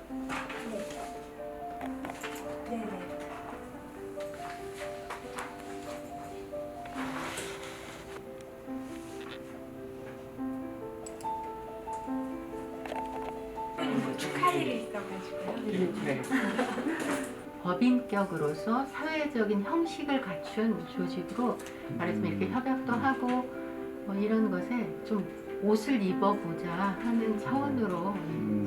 네네. 축할 일이 있어가지고요. 네. 법인격으로서 사회적인 형식을 갖춘 조직으로 말하자면 이렇게 협약도 하고 뭐 이런 것에 좀 옷을 입어보자 하는 차원으로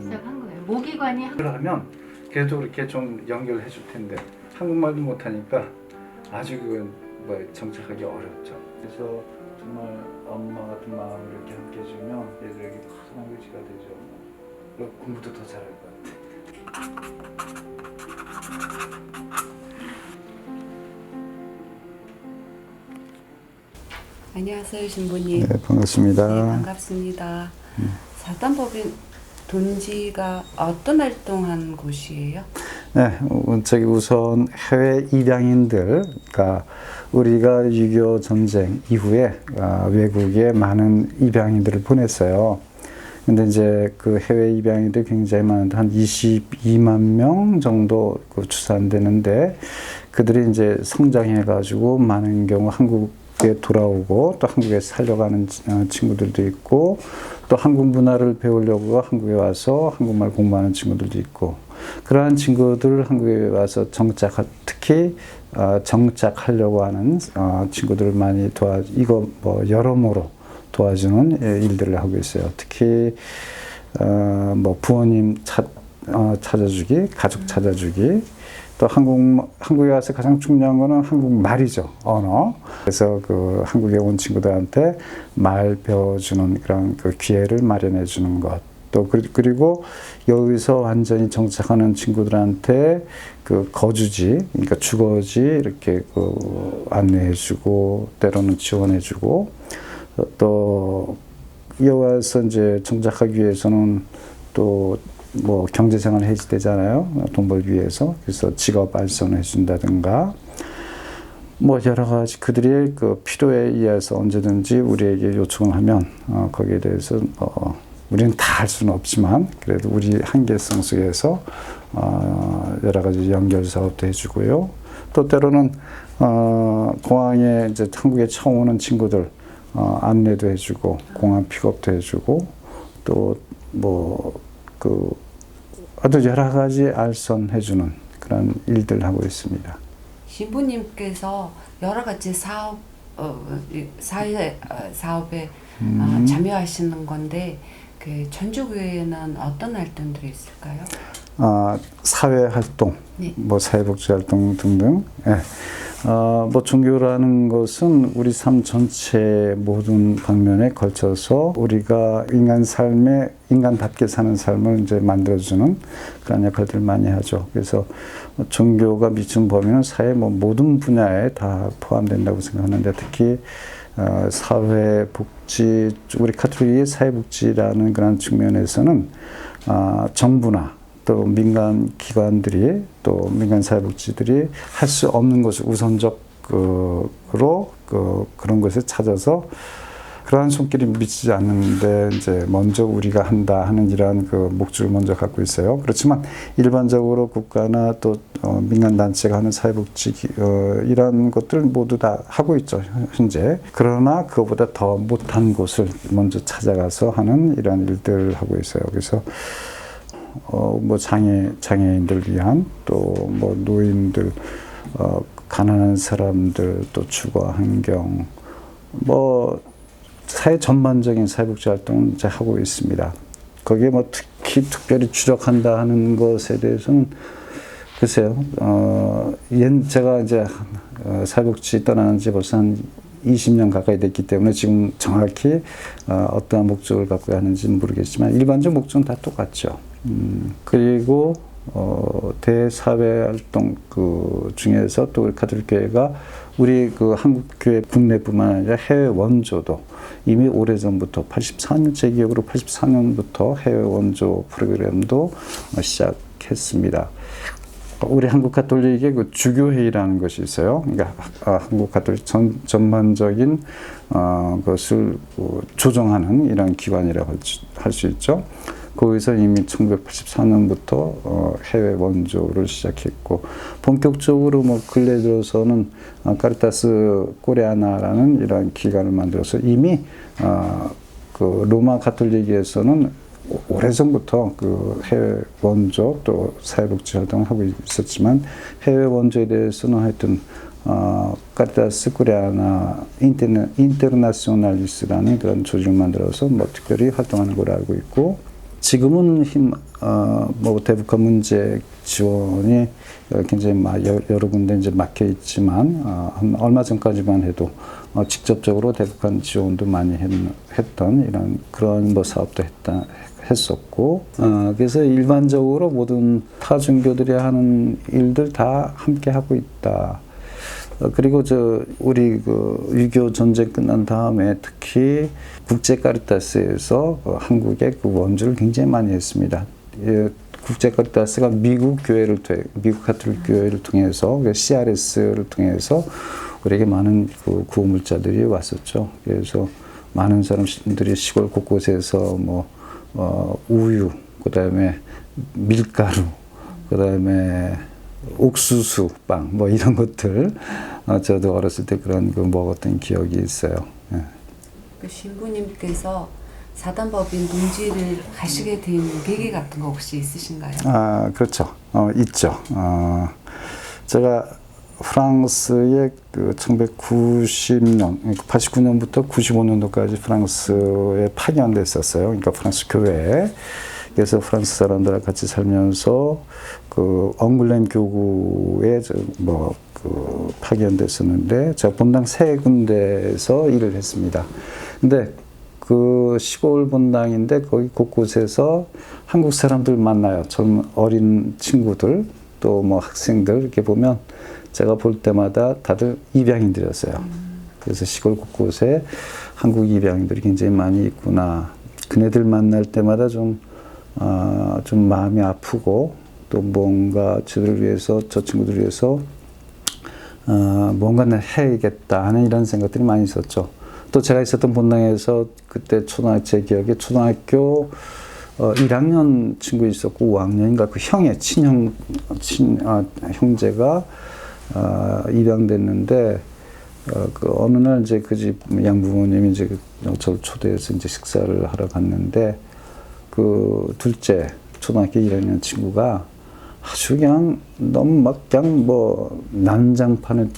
시작한 거예요. 모기관이 그러면 계속 이렇게 좀 연결해 줄 텐데 한국말도 못하니까 아주 그건 뭐 정착하기 어렵죠. 그래서 정말 엄마 같은 마음을 이렇게 함께 해주면 얘들에게 큰 의지가 되죠. 그리고 공부도 더 잘할 것 같아. 안녕하세요, 신부님. 네, 반갑습니다. 네, 반갑습니다. 사단법인 돈지가 어떤 활동한 곳이에요? 네, 저기 우선 해외 입양인들, 그러니까 우리가 6.25 전쟁 이후에 외국에 많은 입양인들을 보냈어요. 근데 이제 그 해외 입양인들이 굉장히 많은데 한 22만 명 정도 추산되는데 그들이 이제 성장해가지고 많은 경우 한국에 돌아오고 또 한국에 살려가는 친구들도 있고 또 한국 문화를 배우려고 한국에 와서 한국말 공부하는 친구들도 있고 그러한 친구들 한국에 와서 특히 정착하려고 하는 친구들을 많이 이거 뭐 여러모로 도와주는 일들을 하고 있어요. 특히 뭐 부모님 찾아주기, 가족 찾아주기, 또 한국에 와서 가장 중요한 거는 한국말이죠, 언어. 그래서 그 한국에 온 친구들한테 말 배워주는 그런 그 기회를 마련해 주는 것. 또 그리고 여기서 완전히 정착하는 친구들한테 그 거주지, 그러니까 주거지 이렇게 그 안내해주고 때로는 지원해주고 또 여기 와서 이제 정착하기 위해서는 또 뭐 경제생활 해지되잖아요. 돈 벌기 위해서. 그래서 직업 알선해 준다든가 뭐 여러 가지 그들의 그 필요에 의해서 언제든지 우리에게 요청을 하면 거기에 대해서 우리는 다 할 수는 없지만 그래도 우리 한계성 속에서 여러 가지 연결 사업도 해주고요. 또 때로는 공항에 이제 한국에 처음 오는 친구들 안내도 해주고 공항 픽업도 해주고 또 뭐 그 아주 여러 가지 알선해주는 그런 일들을 하고 있습니다. 신부님께서 여러 가지 사회 사업에 참여하시는 건데 그 전주교회는 어떤 활동들이 있을까요? 사회 활동, 네. 뭐 사회복지 활동 등등. 예. 뭐 종교라는 것은 우리 삶 전체 모든 방면에 걸쳐서 우리가 인간답게 사는 삶을 이제 만들어주는 그런 역할들을 많이 하죠. 그래서 종교가 미치는 범위는 사회 뭐 모든 분야에 다 포함된다고 생각하는데 특히 사회복지, 우리 카톨릭의 사회복지라는 그런 측면에서는 정부나 또 민간 기관들이 또 민간 사회복지들이 할 수 없는 것을 우선적으로 그런 것을 찾아서 그러한 손길이 미치지 않는데 이제 먼저 우리가 한다 하는 이러한 그 목적을 먼저 갖고 있어요. 그렇지만 일반적으로 국가나 또 민간 단체가 하는 사회복지 이런 것들 모두 다 하고 있죠 현재. 그러나 그거보다 더 못한 곳을 먼저 찾아가서 하는 이런 일들을 하고 있어요. 그래서 뭐 장애인들 위한 또 뭐 노인들, 가난한 사람들, 또 주거 환경, 뭐 사회 전반적인 사회복지 활동을 이제 하고 있습니다. 거기에 뭐 특별히 주력한다 하는 것에 대해서는 글쎄요. 제가 이제 사회복지 떠나는 지 벌써 한 20년 가까이 됐기 때문에 지금 정확히 어떠한 목적을 갖고 하는지는 모르겠지만 일반적 목적은 다 똑같죠. 그리고 대사회활동 그 중에서 또 우리 가톨릭교회가 우리 그 한국교회 국내뿐만 아니라 해외 원조도 이미 오래전부터 84년 제 기억으로 84년부터 해외 원조 프로그램도 시작했습니다. 우리 한국 가톨릭의 그 주교회의라는 것이 있어요. 그러니까 한국 가톨릭 전반적인 것을 조정하는 이런 기관이라고 할 수 있죠. 거기서 이미 1984년부터 해외 원조를 시작했고 본격적으로 뭐 근래 들어서는 카리타스 코레아나라는 이런 기관을 만들어서 이미 그 로마 가톨릭에서는 오래전부터 그 해외 원조 또 사회복지 활동을 하고 있었지만 해외 원조에 대해서는 하여튼 카리타스 코레아나 인테르나시오날리스라는 그런 조직을 만들어서 뭐 특별히 활동하는 걸로 알고 있고 지금은 뭐 대북한 문제 지원이 굉장히 여러 군데 이제 막혀 있지만 얼마 전까지만 해도 직접적으로 대북한 지원도 많이 했던 이런 그런 뭐 사업도 했었고 그래서 일반적으로 모든 타 종교들이 하는 일들 다 함께 하고 있다. 그리고 우리 그 6.25 전쟁 끝난 다음에 특히 국제 카리타스에서 한국의 그 원주를 굉장히 많이 했습니다. 국제 카리타스가 미국 가톨릭 교회를 통해서 CRS를 통해서 우리에게 많은 그 구호물자들이 왔었죠. 그래서 많은 사람들이 시골 곳곳에서 뭐 우유, 그다음에 밀가루, 그다음에 옥수수 빵 뭐 이런 것들 저도 어렸을 때 그런 거 먹었던 기억이 있어요. 예. 그 신부님께서 사단법인 농지를 가시게 된 계기 같은 거 혹시 있으신가요? 그렇죠. 있죠. 제가 프랑스에 그 1990년, 89년부터 95년도까지 프랑스에 파견됐었어요. 그러니까 프랑스 교회에. 그래서 프랑스 사람들과 같이 살면서 그 엉글렘 교구에 그 파견됐었는데 제가 본당 3군데에서 일을 했습니다. 근데 그 시골 본당인데 거기 곳곳에서 한국 사람들 만나요. 젊은 어린 친구들 또 뭐 학생들 이렇게 보면 제가 볼 때마다 다들 입양인들이었어요. 그래서 시골 곳곳에 한국 입양인들이 굉장히 많이 있구나. 그네들 만날 때마다 좀 마음이 아프고 또 뭔가 저들을 위해서 저 친구들을 위해서 뭔가 해야겠다 하는 이런 생각들이 많이 있었죠. 또 제가 있었던 본당에서 그때 제 기억에 초등학교 1학년 친구 있었고 5학년인가 그 형제가 입양됐는데 그 어느 날 이제 그 집 양부모님이 이제 저를 초대해서 이제 식사를 하러 갔는데 그 둘째 초등학교 1학년 친구가 아주 그냥 너무 막 그냥 뭐 난장판을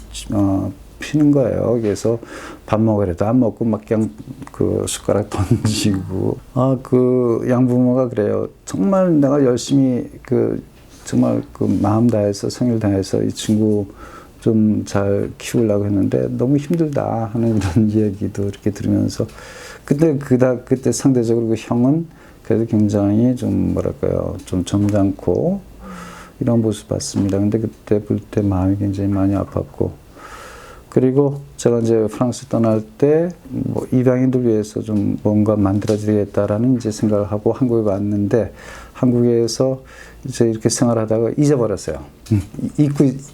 피는 거예요. 그래서 밥 먹으려도 안 먹고 막 그냥 그 숟가락 던지고 그 양부모가 그래요. 정말 내가 열심히 정말 그 마음 다해서 성의를 다해서 이 친구 좀 잘 키우려고 했는데 너무 힘들다 하는 이런 얘기도 이렇게 들으면서 그때 상대적으로 그 형은 그래도 굉장히 좀 뭐랄까요 좀 점잖고 이런 모습 봤습니다. 근데 그때 볼 때 마음이 굉장히 많이 아팠고 그리고 제가 이제 프랑스 떠날 때 뭐 입양인들 위해서 좀 뭔가 만들어드리겠다라는 이제 생각을 하고 한국에 왔는데 한국에서 이제 이렇게 생활하다가 잊어버렸어요.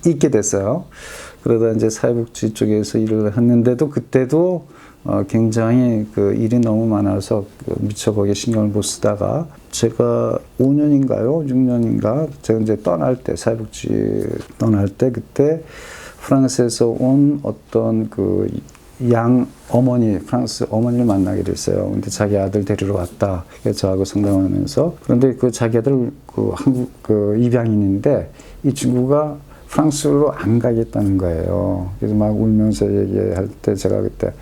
잊게 됐어요. 그러다 이제 사회복지 쪽에서 일을 했는데도 그때도 굉장히 그 일이 너무 많아서 미처 거기에 신경을 못 쓰다가 제가 5년인가요? 6년인가? 제가 이제 사회복지 떠날 때 그때 프랑스에서 온 어떤 그 프랑스 어머니를 만나게 됐어요. 근데 자기 아들 데리러 왔다. 그래서 저하고 상담하면서. 그런데 그 자기 아들 한국 입양인인데 이 친구가 프랑스로 안 가겠다는 거예요. 그래서 막 울면서 얘기할 때 제가 그때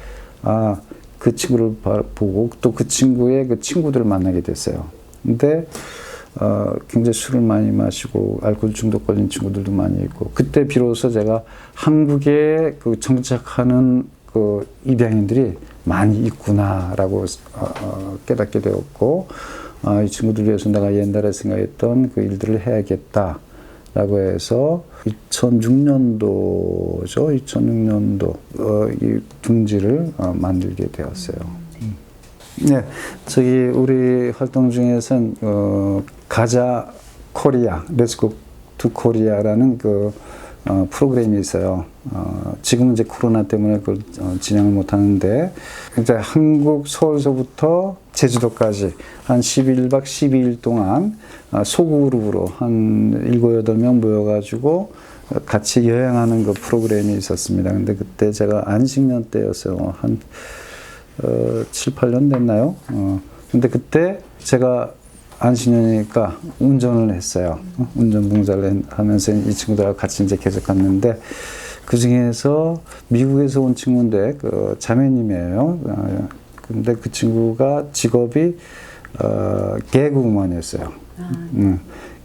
그 친구를 보고 또 그 친구의 그 친구들을 만나게 됐어요. 근데 굉장히 술을 많이 마시고 알코올 중독 걸린 친구들도 많이 있고 그때 비로소 제가 한국에 그 정착하는 그 입양인들이 많이 있구나라고 깨닫게 되었고 이 친구들 위해서 내가 옛날에 생각했던 그 일들을 해야겠다라고 해서 2006년도죠. 2006년도 이 둥지를 만들게 되었어요. 네, 우리 활동 중에선 가자 코리아, 렛츠고 투 코리아라는 그 프로그램이 있어요. 지금은 이제 코로나 때문에 그걸 진행을 못 하는데, 이제 한국 서울서부터 제주도까지 한 11박 12일 동안 소그룹으로 한 7, 8명 모여가지고 같이 여행하는 그 프로그램이 있었습니다. 근데 그때 제가 안식년 때였어요. 한 7, 8년 됐나요? 근데 그때 제가 안식년이니까 운전을 했어요. 운전 봉사를 하면서 이 친구들하고 같이 이제 계속 갔는데, 그 중에서 미국에서 온 친구인데, 그 자매님이에요. 근데 그 친구가 직업이 개그우먼이었어요.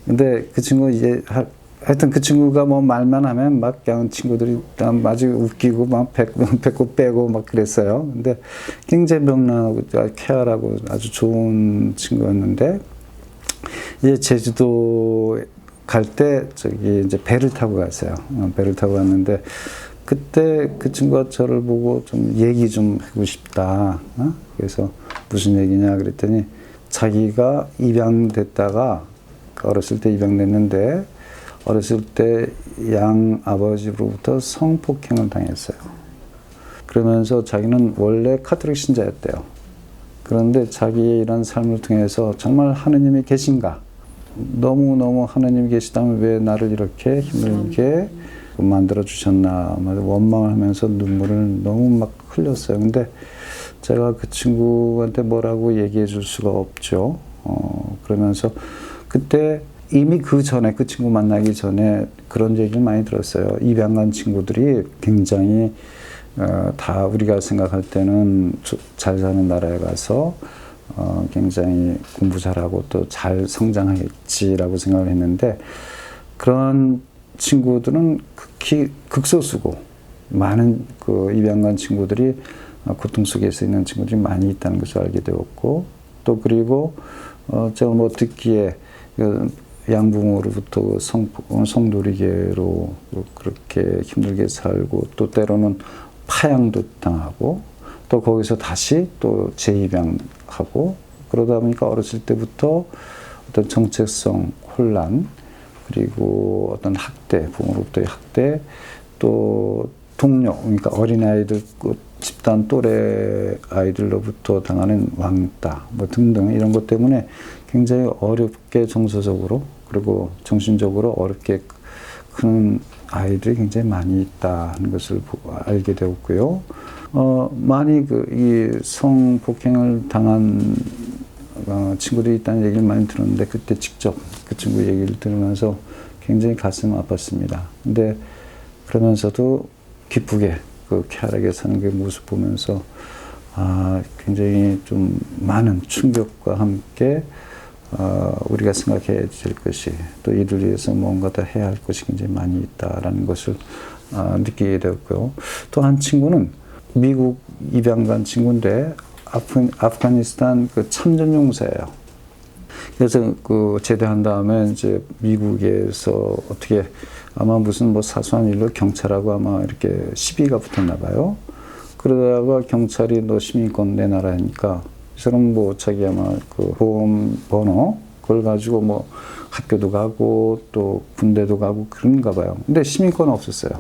근데 그 친구 이제 하여튼 그 친구가 뭐 말만 하면 막 그냥 친구들이 아주 웃기고 막 배꼽 빼고 막 그랬어요. 근데 굉장히 명랑하고 쾌활하고 아주 좋은 친구였는데, 이제 제주도 갈 때 저기 이제 배를 타고 갔어요. 배를 타고 갔는데, 그때 그 친구가 저를 보고 좀 얘기 좀 하고 싶다. 그래서 무슨 얘기냐 그랬더니, 자기가 입양됐다가 어렸을 때 입양됐는데, 어렸을 때 양 아버지로부터 성폭행을 당했어요. 그러면서 자기는 원래 카톨릭 신자였대요. 그런데 자기의 이런 삶을 통해서 정말 하느님이 계신가? 너무너무 하느님이 계시다면 왜 나를 이렇게 힘들게 만들어 주셨나? 원망을 하면서 눈물을 너무 막 흘렸어요. 근데 제가 그 친구한테 뭐라고 얘기해 줄 수가 없죠. 그러면서 그때 이미 그 전에, 그 친구 만나기 전에 그런 얘기를 많이 들었어요. 입양 간 친구들이 굉장히 다 우리가 생각할 때는 잘 사는 나라에 가서 굉장히 공부 잘하고 또 잘 성장하겠지라고 생각을 했는데, 그런 친구들은 극히 극소수고, 많은 그 입양 간 친구들이 고통 속에서 있는 친구들이 많이 있다는 것을 알게 되었고, 또 그리고 제가 뭐 듣기에 양부모로부터 성노리개로 그렇게 힘들게 살고, 또 때로는 파양도 당하고, 또 거기서 다시 또 재입양하고, 그러다 보니까 어렸을 때부터 어떤 정체성 혼란, 그리고 어떤 학대, 부모로부터의 학대, 또 동료, 그러니까 어린아이들, 집단 또래 아이들로부터 당하는 왕따, 뭐 등등 이런 것 때문에 굉장히 어렵게 정서적으로, 그리고 정신적으로 어렵게 큰 아이들이 굉장히 많이 있다는 것을 알게 되었고요. 많이 이 성폭행을 당한 친구들이 있다는 얘기를 많이 들었는데, 그때 직접 그 친구 얘기를 들으면서 굉장히 가슴 아팠습니다. 근데 그러면서도 기쁘게 그 쾌활하게 사는 그 모습 보면서 굉장히 좀 많은 충격과 함께 우리가 생각해야 될 것이, 또 이들 위해서 뭔가 더 해야 할 것이 굉장히 많이 있다라는 것을 느끼게 되었고요. 또 한 친구는 미국 입양 간 친구인데, 아프가니스탄 그 참전용사예요. 그래서 그 제대한 다음에 이제 미국에서 어떻게 아마 무슨 뭐 사소한 일로 경찰하고 아마 이렇게 시비가 붙었나 봐요. 그러다가 경찰이 너 시민권 내놔라 하니까, 이 사람 뭐 자기 아마 그 보험 번호 그걸 가지고 뭐 학교도 가고 또 군대도 가고 그런가 봐요. 근데 시민권은 없었어요.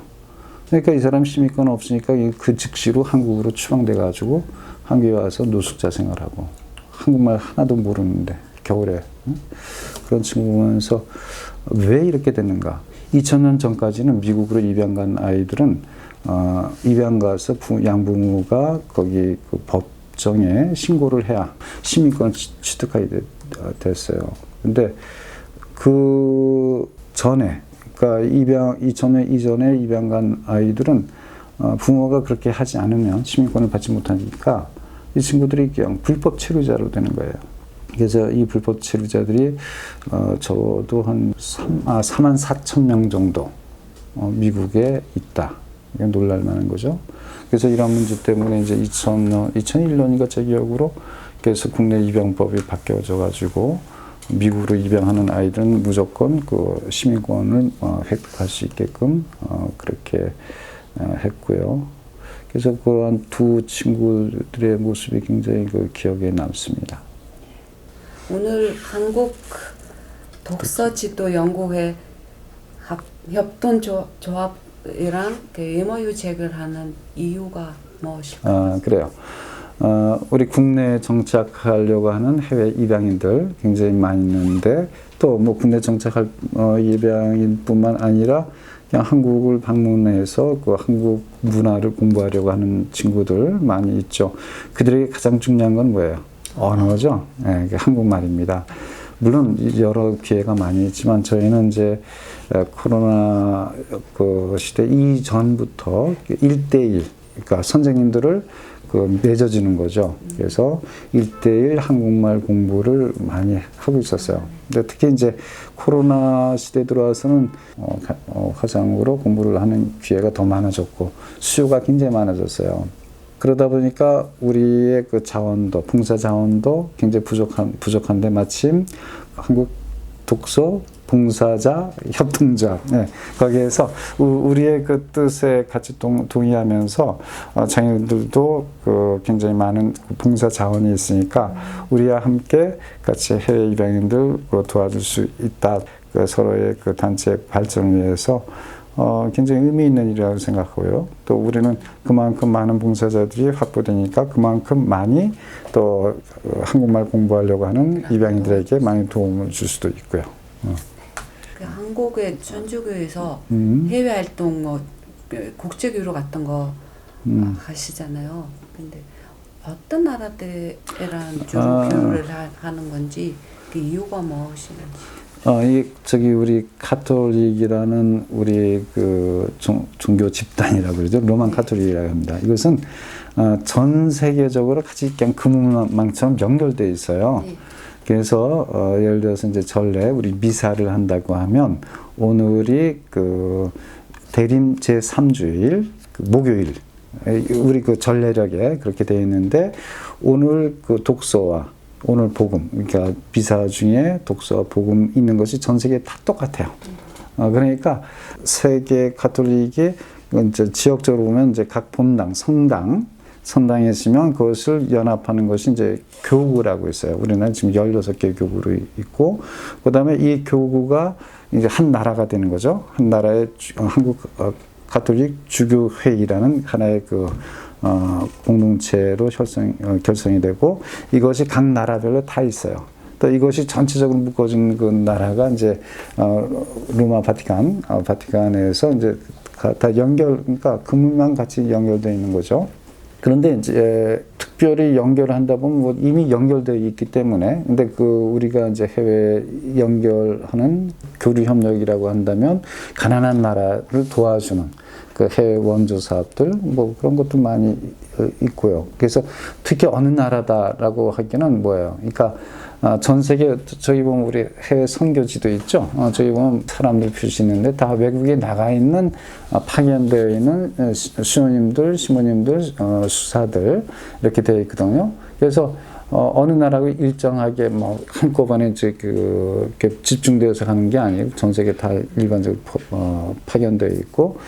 그러니까 이 사람 시민권 없으니까 그 즉시로 한국으로 추방돼 가지고 한국에 와서 노숙자 생활하고, 한국말 하나도 모르는데 겨울에 그런 친구 보면서 왜 이렇게 됐는가. 2000년 전까지는 미국으로 입양 간 아이들은 입양 가서 양부모가 거기 그 법정에 신고를 해야 시민권 취득하게 됐어요. 근데 그 전에, 그러니까 2000년 이전에 입양 간 아이들은 부모가 그렇게 하지 않으면 시민권을 받지 못하니까 이 친구들이 그냥 불법 체류자로 되는 거예요. 그래서 이 불법 체류자들이 적어도 한 4만 4천 명 정도 미국에 있다. 이게 놀랄만한 거죠. 그래서 이런 문제 때문에 이제 2001년인가 제 기억으로 그래서 국내 입양법이 바뀌어져 가지고 미국으로 입양하는 아이들은 무조건 그 시민권을 획득할 수 있게끔 그렇게 했고요. 그래서 그러한 두 친구들의 모습이 굉장히 그 기억에 남습니다. 오늘 한국 독서지도 연구회 협동조합이랑 그 MOU 체결하는 이유가 무엇일까요? 그래요. 우리 국내에 정착하려고 하는 해외 입양인들 굉장히 많이 있는데 또 뭐 국내 정착할 입양인뿐만 아니라 그냥 한국을 방문해서 그 한국 문화를 공부하려고 하는 친구들 많이 있죠. 그들에게 가장 중요한 건 뭐예요? 언어죠. 네, 한국말입니다. 물론 여러 기회가 많이 있지만 저희는 이제 코로나 그 시대 이전부터 1대1 그러니까 선생님들을 맺어주는 거죠. 그래서 1대1 한국말 공부를 많이 하고 있었어요. 근데 특히 이제 코로나 시대에 들어와서는 화상으로 공부를 하는 기회가 더 많아졌고 수요가 굉장히 많아졌어요. 그러다 보니까 우리의 그 자원도, 봉사 자원도 굉장히 부족한데 마침 한국 독서 봉사자 협동조합 거기에서 우리의 그 뜻에 같이 동의하면서 자녀들도 그 굉장히 많은 봉사 자원이 있으니까 우리와 함께 같이 해외 입양인들 도와줄 수 있다. 그 서로의 그 단체 발전을 위해서 굉장히 의미 있는 일이라고 생각하고요. 또 우리는 그만큼 많은 봉사자들이 확보되니까 그만큼 많이 또 한국말 공부하려고 하는 입양인들에게 많이 도움을 줄 수도 있고요. 그 한국의 천주교에서 해외 활동 국제교류 같은 거 하시잖아요. 근데 어떤 나라들이랑 주로 교류를 하는 건지 그 이유가 무엇인지? 저기 우리 카톨릭이라는 우리 그 종교 집단이라고 그러죠. 로만 카톨릭이라고 합니다. 이것은 전 세계적으로 같이 그냥 금은망처럼 연결되어 있어요. 네. 그래서 예를 들어서 이제 전례 우리 미사를 한다고 하면 오늘이 그 대림 제3주일 그 목요일 우리 그 전례력에 그렇게 되어 있는데 오늘 그 독서와 오늘 복음 그러니까 미사 중에 독서와 복음 있는 것이 전 세계에 다 똑같아요. 그러니까 세계 카톨릭이 이제 지역적으로 보면 이제 각 본당 성당에 있으면 그것을 연합하는 것이 이제 교구라고 있어요. 우리는 지금 16개 교구로 있고, 그 다음에 이 교구가 이제 한 나라가 되는 거죠. 한 나라의 한국 가톨릭 주교회의라는 하나의 그 공동체로 결성이 되고, 이것이 각 나라별로 다 있어요. 또 이것이 전체적으로 묶어진 그 나라가 이제 로마 바티칸에서 이제 다 그러니까 금만 같이 연결되어 있는 거죠. 그런데 이제 특별히 연결을 한다 보면 뭐 이미 연결되어 있기 때문에 근데 그 우리가 이제 해외 연결하는 교류 협력이라고 한다면 가난한 나라를 도와주는 그 해외 원조 사업들 뭐 그런 것도 많이 있고요. 그래서 특히 어느 나라다라고 하기는 뭐예요? 그러니까 전 세계 저기 보면 우리 해외 선교지도 있죠. 저기 보면 사람들 표시 있는데 다 외국에 나가 있는 파견되어 있는 수녀님들, 시모님들, 수사들 이렇게 되어 있거든요. 그래서 어느 나라가 일정하게 뭐 한꺼번에 이제 이렇게 집중되어서 가는 게 아니고 전 세계 다 일반적으로 파견되어 있고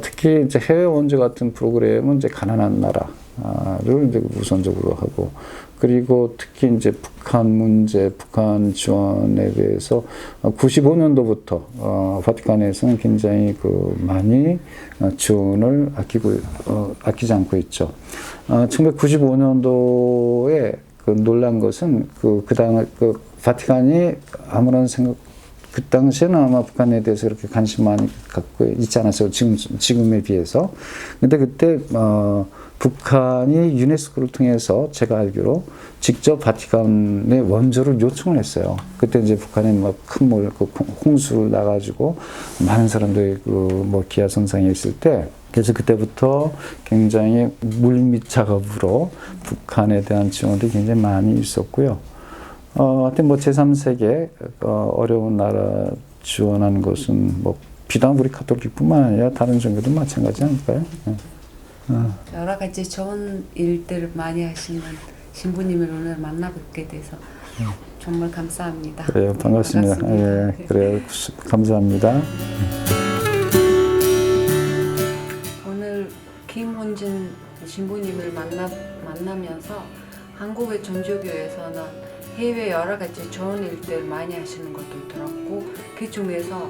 특히 이제 해외 원조 같은 프로그램은 이제 가난한 나라를 이제 우선적으로 하고 그리고 특히 이제 북한 문제, 북한 지원에 대해서 95년도부터 바티칸에서는 굉장히 그 많이 지원을 아끼지 않고 있죠. 1995년도에 그 놀란 것은 그 바티칸이 아무런 생각 그 당시에는 아마 북한에 대해서 그렇게 관심 많이 갖고 있지 않았어요. 지금에 비해서. 근데 그때 북한이 유네스코를 통해서 제가 알기로 직접 바티칸의 원조를 요청을 했어요. 그때 이제 북한에 막 큰 홍수를 나가지고 많은 사람들이 뭐 기아선상에 있을 때 그래서 그때부터 굉장히 물밑 작업으로 북한에 대한 지원도 굉장히 많이 있었고요. 하여튼 뭐 제3세계 어려운 나라 지원하는 것은 뭐 비단 우리 카톨릭뿐만 아니라 다른 종교도 마찬가지 아닐까요? 여러 가지 좋은 일들을 많이 하시는 신부님을 오늘 만나뵙게 돼서 정말 감사합니다. 그래요, 반갑습니다. 예, 그래요, 감사합니다. 오늘 김훈진 신부님을 만나면서 한국의 전주교에서는 해외 여러 가지 좋은 일들 많이 하시는 것도 들었고 그 중에서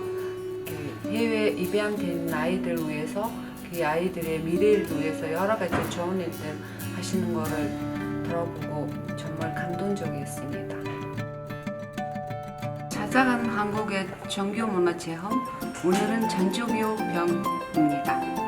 해외 입양된 아이들 위해서 그 아이들의 미래를 위해서 여러 가지 좋은 일들 하시는 거를 들어보고 정말 감동적이었습니다. 찾아가는 한국의 정규 문화체험, 오늘은 전주교병입니다.